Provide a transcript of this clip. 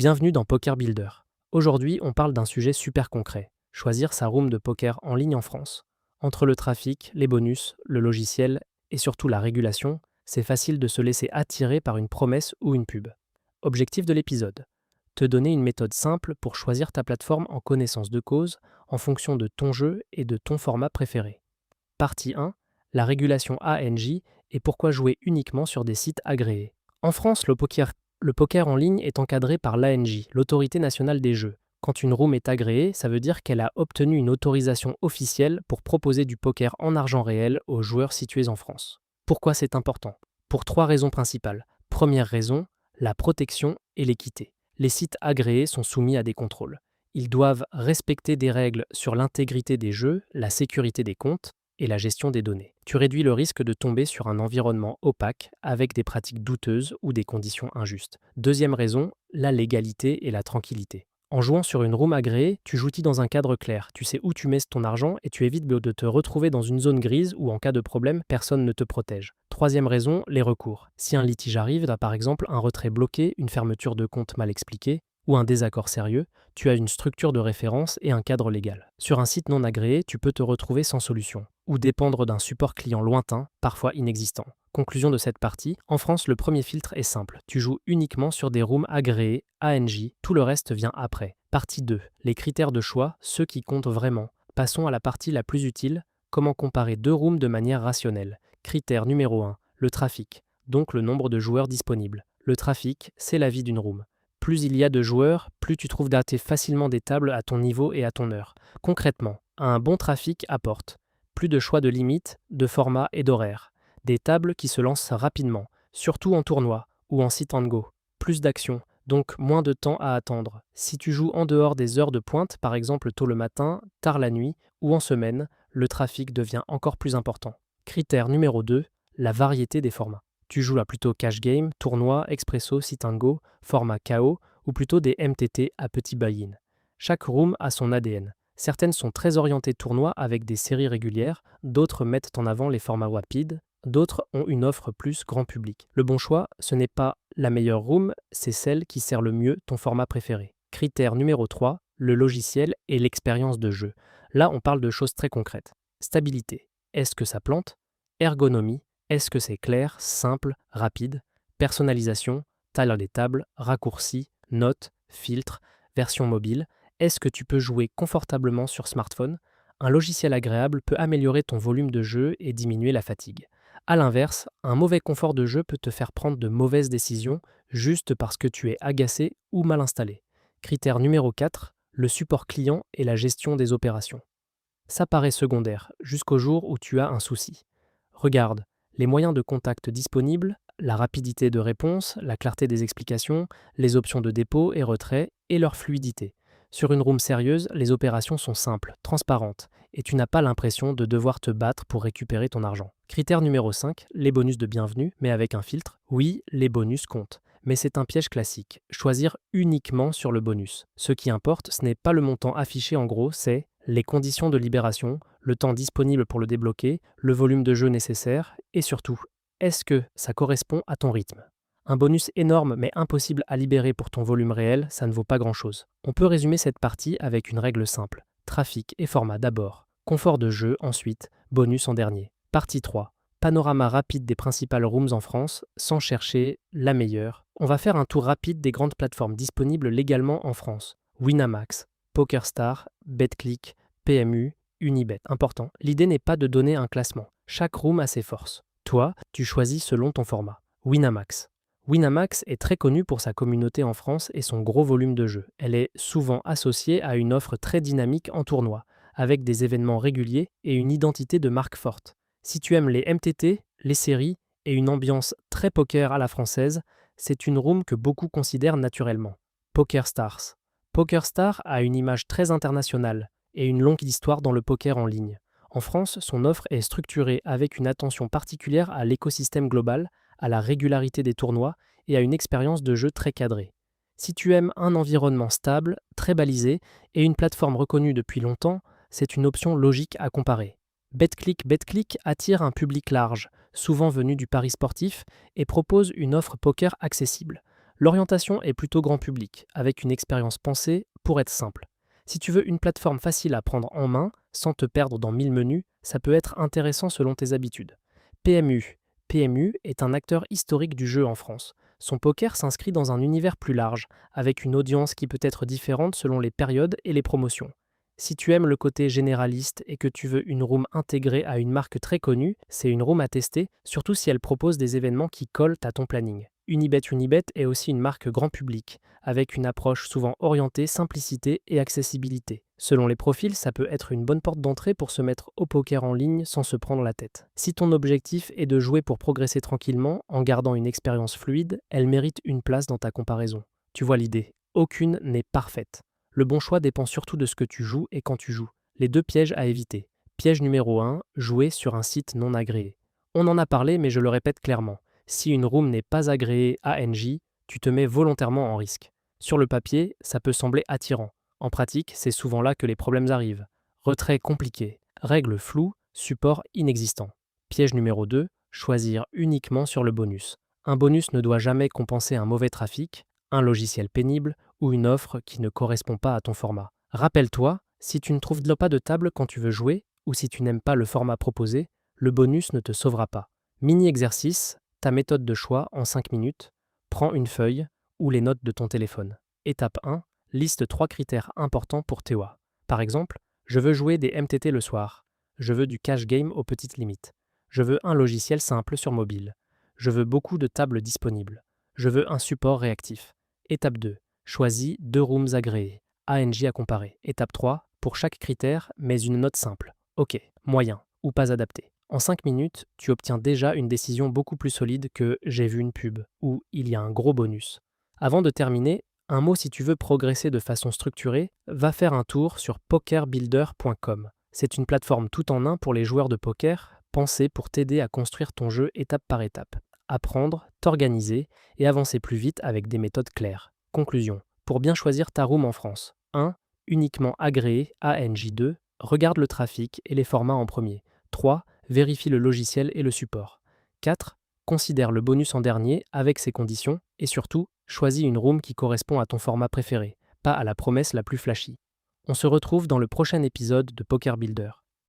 Bienvenue dans Poker Builder. Aujourd'hui, on parle d'un sujet super concret, choisir sa room de poker en ligne en France. Entre le trafic, les bonus, le logiciel et surtout la régulation, c'est facile de se laisser attirer par une promesse ou une pub. Objectif de l'épisode: te donner une méthode simple pour choisir ta plateforme en connaissance de cause, en fonction de ton jeu et de ton format préféré. Partie 1: la régulation ANJ et pourquoi jouer uniquement sur des sites agréés. En France, le poker en ligne est encadré par l'ANJ, l'Autorité nationale des jeux. Quand une room est agréée, ça veut dire qu'elle a obtenu une autorisation officielle pour proposer du poker en argent réel aux joueurs situés en France. Pourquoi c'est important? Pour trois raisons principales. Première raison, la protection et l'équité. Les sites agréés sont soumis à des contrôles. Ils doivent respecter des règles sur l'intégrité des jeux, la sécurité des comptes et la gestion des données. Tu réduis le risque de tomber sur un environnement opaque avec des pratiques douteuses ou des conditions injustes. Deuxième raison, la légalité et la tranquillité. En jouant sur une room agréée, tu joues dans un cadre clair, tu sais où tu mets ton argent et tu évites de te retrouver dans une zone grise où en cas de problème, personne ne te protège. Troisième raison, les recours. Si un litige arrive, par exemple un retrait bloqué, une fermeture de compte mal expliquée, ou un désaccord sérieux, tu as une structure de référence et un cadre légal. Sur un site non agréé, tu peux te retrouver sans solution, ou dépendre d'un support client lointain, parfois inexistant. Conclusion de cette partie: en France, le premier filtre est simple. Tu joues uniquement sur des rooms agréés, ANJ, tout le reste vient après. Partie 2: les critères de choix, ceux qui comptent vraiment. Passons à la partie la plus utile: comment comparer deux rooms de manière rationnelle. Critère numéro 1, le trafic, donc le nombre de joueurs disponibles. Le trafic, c'est la vie d'une room. Plus il y a de joueurs, plus tu trouves dater facilement des tables à ton niveau et à ton heure. Concrètement, un bon trafic apporte plus de choix de limites, de formats et d'horaires. Des tables qui se lancent rapidement, surtout en tournoi ou en sit and go. Plus d'action, donc moins de temps à attendre. Si tu joues en dehors des heures de pointe, par exemple tôt le matin, tard la nuit ou en semaine, le trafic devient encore plus important. Critère numéro 2, la variété des formats. Tu joues là plutôt cash game, tournoi, expresso, sit and go, format KO ou plutôt des MTT à petit buy-in. Chaque room a son ADN. Certaines sont très orientées tournoi avec des séries régulières, d'autres mettent en avant les formats rapides, d'autres ont une offre plus grand public. Le bon choix, ce n'est pas la meilleure room, c'est celle qui sert le mieux ton format préféré. Critère numéro 3, le logiciel et l'expérience de jeu. Là, on parle de choses très concrètes. Stabilité. Est-ce que ça plante? Ergonomie. Est-ce que c'est clair, simple, rapide? Personnalisation, taille des tables, raccourcis, notes, filtres, version mobile. Est-ce que tu peux jouer confortablement sur smartphone? Un logiciel agréable peut améliorer ton volume de jeu et diminuer la fatigue. A l'inverse, un mauvais confort de jeu peut te faire prendre de mauvaises décisions juste parce que tu es agacé ou mal installé. Critère numéro 4, le support client et la gestion des opérations. Ça paraît secondaire jusqu'au jour où tu as un souci. Regarde les moyens de contact disponibles, la rapidité de réponse, la clarté des explications, les options de dépôt et retrait et leur fluidité. Sur une room sérieuse, les opérations sont simples, transparentes, et tu n'as pas l'impression de devoir te battre pour récupérer ton argent. Critère numéro 5, les bonus de bienvenue, mais avec un filtre. Oui, les bonus comptent, mais c'est un piège classique. Choisir uniquement sur le bonus. Ce qui importe, ce n'est pas le montant affiché en gros, c'est les conditions de libération, le temps disponible pour le débloquer, le volume de jeu nécessaire, et surtout, est-ce que ça correspond à ton rythme? Un bonus énorme mais impossible à libérer pour ton volume réel, ça ne vaut pas grand-chose. On peut résumer cette partie avec une règle simple. Trafic et format d'abord, confort de jeu ensuite, bonus en dernier. Partie 3. Panorama rapide des principales rooms en France, sans chercher la meilleure. On va faire un tour rapide des grandes plateformes disponibles légalement en France. Winamax, PokerStars, BetClick, PMU, Unibet. Important, l'idée n'est pas de donner un classement. Chaque room a ses forces. Toi, tu choisis selon ton format. Winamax. Winamax est très connue pour sa communauté en France et son gros volume de jeu. Elle est souvent associée à une offre très dynamique en tournoi, avec des événements réguliers et une identité de marque forte. Si tu aimes les MTT, les séries et une ambiance très poker à la française, c'est une room que beaucoup considèrent naturellement. PokerStars. PokerStars a une image très internationale et une longue histoire dans le poker en ligne. En France, son offre est structurée avec une attention particulière à l'écosystème global, à la régularité des tournois et à une expérience de jeu très cadrée. Si tu aimes un environnement stable, très balisé et une plateforme reconnue depuis longtemps, c'est une option logique à comparer. BetClick attire un public large, souvent venu du pari sportif, et propose une offre poker accessible. L'orientation est plutôt grand public, avec une expérience pensée pour être simple. Si tu veux une plateforme facile à prendre en main, sans te perdre dans 1000 menus, ça peut être intéressant selon tes habitudes. PMU. PMU est un acteur historique du jeu en France. Son poker s'inscrit dans un univers plus large, avec une audience qui peut être différente selon les périodes et les promotions. Si tu aimes le côté généraliste et que tu veux une room intégrée à une marque très connue, c'est une room à tester, surtout si elle propose des événements qui collent à ton planning. Unibet est aussi une marque grand public, avec une approche souvent orientée simplicité et accessibilité. Selon les profils, ça peut être une bonne porte d'entrée pour se mettre au poker en ligne sans se prendre la tête. Si ton objectif est de jouer pour progresser tranquillement, en gardant une expérience fluide, elle mérite une place dans ta comparaison. Tu vois l'idée, aucune n'est parfaite. Le bon choix dépend surtout de ce que tu joues et quand tu joues. Les deux pièges à éviter. Piège numéro 1, jouer sur un site non agréé. On en a parlé mais je le répète clairement. Si une room n'est pas agréée ANJ, tu te mets volontairement en risque. Sur le papier, ça peut sembler attirant. En pratique, c'est souvent là que les problèmes arrivent. Retrait compliqué, règles floues, support inexistant. Piège numéro 2, choisir uniquement sur le bonus. Un bonus ne doit jamais compenser un mauvais trafic, un logiciel pénible ou une offre qui ne correspond pas à ton format. Rappelle-toi, si tu ne trouves pas de table quand tu veux jouer ou si tu n'aimes pas le format proposé, le bonus ne te sauvera pas. Mini-exercice, ta méthode de choix en 5 minutes. Prends une feuille ou les notes de ton téléphone. Étape 1, liste 3 critères importants pour Tewa. Par exemple, je veux jouer des MTT le soir. Je veux du cash game aux petites limites. Je veux un logiciel simple sur mobile. Je veux beaucoup de tables disponibles. Je veux un support réactif. Étape 2, choisis 2 rooms agréés. ANJ à comparer. Étape 3, pour chaque critère, mets une note simple. OK, moyen ou pas adapté. En 5 minutes, tu obtiens déjà une décision beaucoup plus solide que j'ai vu une pub ou il y a un gros bonus. Avant de terminer, un mot si tu veux progresser de façon structurée, va faire un tour sur pokerbuilder.com. C'est une plateforme tout en un pour les joueurs de poker, pensée pour t'aider à construire ton jeu étape par étape. Apprendre, t'organiser et avancer plus vite avec des méthodes claires. Conclusion. Pour bien choisir ta room en France. 1. Uniquement agréé ANJ2. Regarde le trafic et les formats en premier. 3. Vérifie le logiciel et le support. 4. Considère le bonus en dernier avec ses conditions et surtout, choisis une room qui correspond à ton format préféré, pas à la promesse la plus flashy. On se retrouve dans le prochain épisode de Poker Builder.